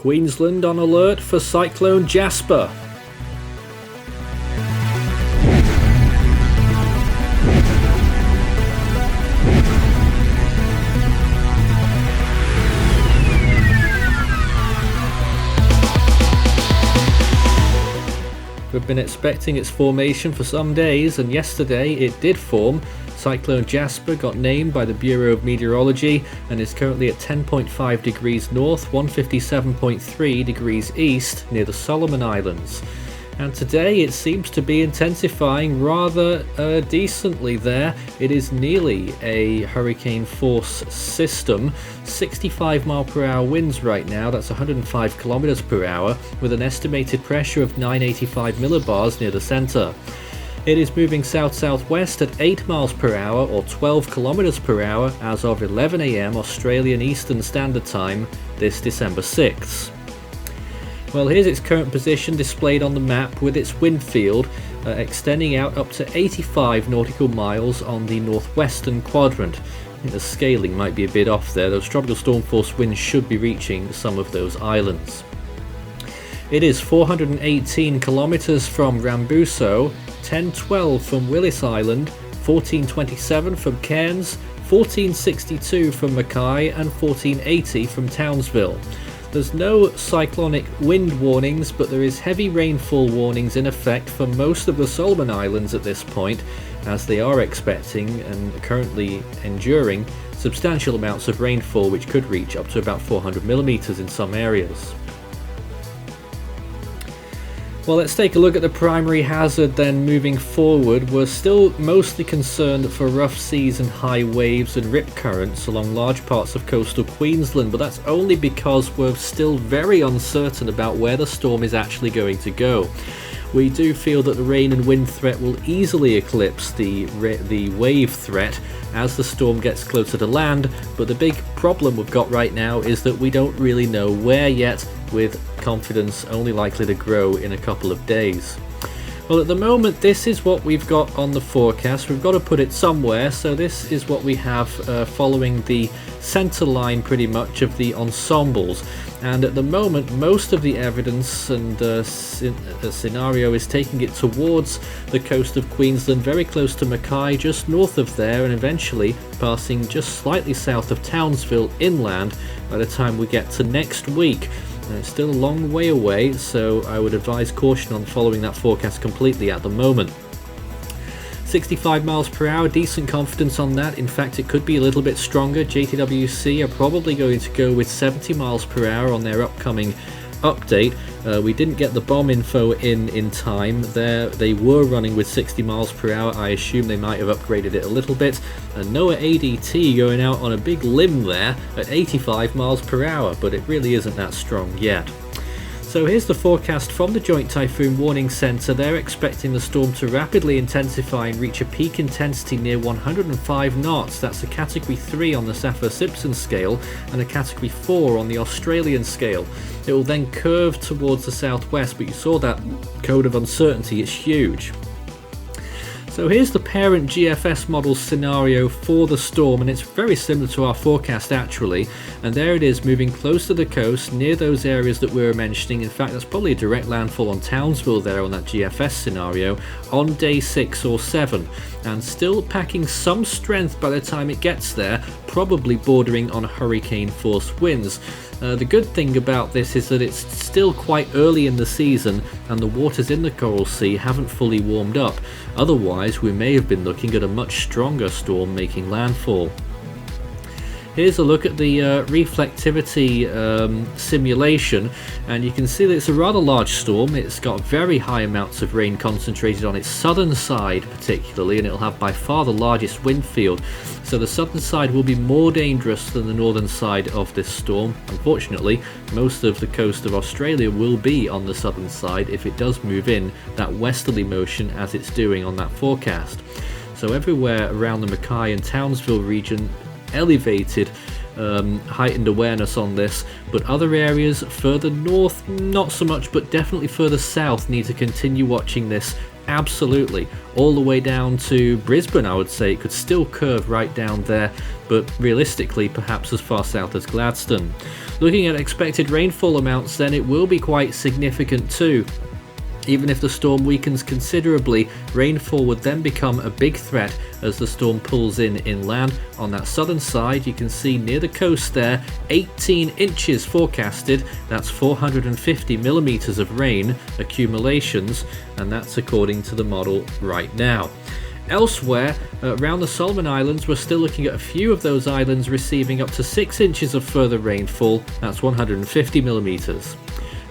Queensland on alert for Cyclone Jasper. We've been expecting its formation for some days, and yesterday it did form. Cyclone Jasper got named by the Bureau of Meteorology and is currently at 10.5 degrees north, 157.3 degrees east near the Solomon Islands. And today it seems to be intensifying rather decently there. It is nearly a hurricane force system. 65 mile per hour winds right now, that's 105 kilometers per hour, with an estimated pressure of 985 millibars near the center. It is moving south-southwest at 8 miles per hour or 12 kilometers per hour as of 11 a.m. Australian Eastern Standard Time this December 6th. Well, here's its current position displayed on the map with its wind field extending out up to 85 nautical miles on the northwestern quadrant. I think the scaling might be a bit off there. Those tropical storm force winds should be reaching some of those islands. It is 418 kilometers from Rambuso, 1012 from Willis Island, 1427 from Cairns, 1462 from Mackay and 1480 from Townsville. There's no cyclonic wind warnings, but there is heavy rainfall warnings in effect for most of the Solomon Islands at this point, as they are expecting and currently enduring substantial amounts of rainfall which could reach up to about 400 millimeters in some areas. Well, let's take a look at the primary hazard then moving forward. We're still mostly concerned for rough seas and high waves and rip currents along large parts of coastal Queensland, but that's only because we're still very uncertain about where the storm is actually going to go. We do feel that the rain and wind threat will easily eclipse the wave threat as the storm gets closer to land, but the big problem we've got right now is that we don't really know where yet, with confidence only likely to grow in a couple of days. Well, at the moment this is what we've got on the forecast. We've got to put it somewhere, so this is what we have following the center line pretty much of the ensembles. And at the moment most of the evidence and scenario is taking it towards the coast of Queensland, very close to Mackay, just north of there, and eventually passing just slightly south of Townsville inland by the time we get to next week. It's still a long way away, so I would advise caution on following that forecast completely at the moment. 65 miles per hour, decent confidence on that. In fact, it could be a little bit stronger. JTWC are probably going to go with 70 miles per hour on their upcoming update. We didn't get the bomb info in time there. They were running with 60 miles per hour. I assume they might have upgraded it a little bit. And NOAA ADT going out on a big limb there at 85 miles per hour, but it really isn't that strong yet. So here's the forecast from the Joint Typhoon Warning Centre. They're expecting the storm to rapidly intensify and reach a peak intensity near 105 knots. That's a Category 3 on the Saffir-Simpson scale and a Category 4 on the Australian scale. It will then curve towards the southwest, but you saw that code of uncertainty, it's huge. So here's the parent GFS model scenario for the storm, and it's very similar to our forecast actually, and there it is moving close to the coast near those areas that we were mentioning. In fact, that's probably a direct landfall on Townsville there on that GFS scenario on day 6 or 7, and still packing some strength by the time it gets there, probably bordering on hurricane force winds. The good thing about this is that it's still quite early in the season and the waters in the Coral Sea haven't fully warmed up. Otherwise, we may have been looking at a much stronger storm making landfall. Here's a look at the reflectivity simulation, and you can see that it's a rather large storm. It's got very high amounts of rain concentrated on its southern side particularly, and it'll have by far the largest wind field. So the southern side will be more dangerous than the northern side of this storm. Unfortunately, most of the coast of Australia will be on the southern side if it does move in that westerly motion as it's doing on that forecast. So everywhere around the Mackay and Townsville region, elevated heightened awareness on this, but other areas further north not so much, but definitely further south need to continue watching this Absolutely, all the way down to Brisbane. I would say it could still curve right down there, but realistically perhaps as far south as Gladstone. Looking at expected rainfall amounts, then it will be quite significant too. Even if the storm weakens considerably, rainfall would then become a big threat as the storm pulls in inland. On that southern side, you can see near the coast there, 18 inches forecasted. That's 450 millimeters of rain accumulations, and that's according to the model right now. Elsewhere, around the Solomon Islands, we're still looking at a few of those islands receiving up to 6 inches of further rainfall. That's 150 millimeters.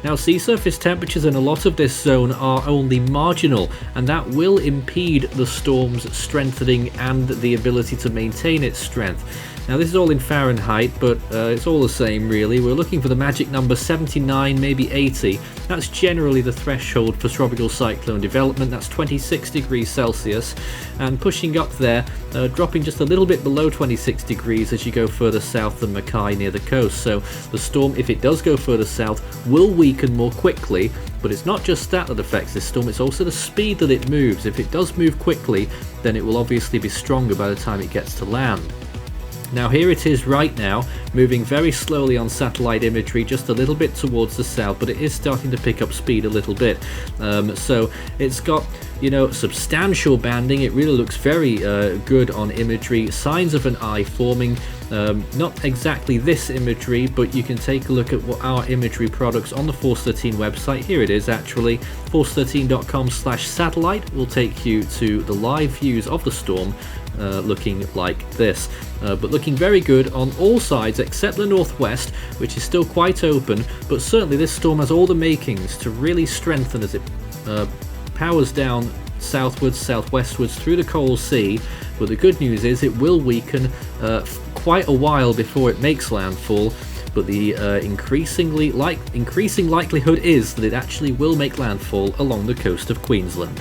Now, sea surface temperatures in a lot of this zone are only marginal, and that will impede the storm's strengthening and the ability to maintain its strength. Now, this is all in Fahrenheit, but it's all the same really. We're looking for the magic number 79, maybe 80. That's generally the threshold for tropical cyclone development. That's 26 degrees Celsius, and pushing up there, dropping just a little bit below 26 degrees as you go further south than Mackay near the coast. So the storm, if it does go further south, will weaken more quickly. But it's not just that affects this storm, it's also the speed that it moves. If it does move quickly, then it will obviously be stronger by the time it gets to land. Now here it is right now, moving very slowly on satellite imagery, just a little bit towards the south, but it is starting to pick up speed a little bit. So it's got, substantial banding. It really looks very good on imagery. Signs of an eye forming. Not exactly this imagery, but you can take a look at what our imagery products on the Force 13 website. Here it is actually, force13.com/satellite will take you to the live views of the storm looking like this. But looking very good on all sides except the northwest, which is still quite open, but certainly this storm has all the makings to really strengthen as it powers down southwards, southwestwards through the Coral Sea. But the good news is it will weaken quite a while before it makes landfall, but the increasing likelihood is that it actually will make landfall along the coast of Queensland.